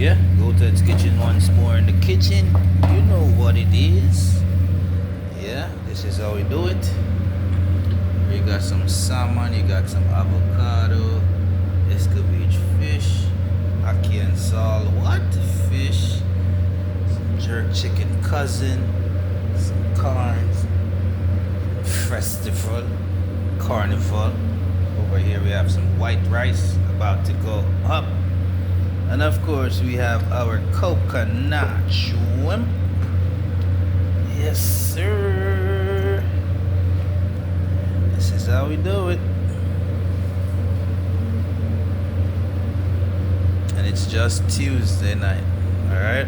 Yeah, Goathead'skitchen once more in the kitchen. You know what it is. Yeah, this is how we do it. You got some salmon, you got some avocado, escovitch fish, ackee and salt. What? Fish, some jerk chicken cousin, some corns, festival, carnival. Over here we have some white rice about to go up. And of course we have our coconut shrimp. Yes sir. This is how we do it. And it's just Tuesday night. Alright.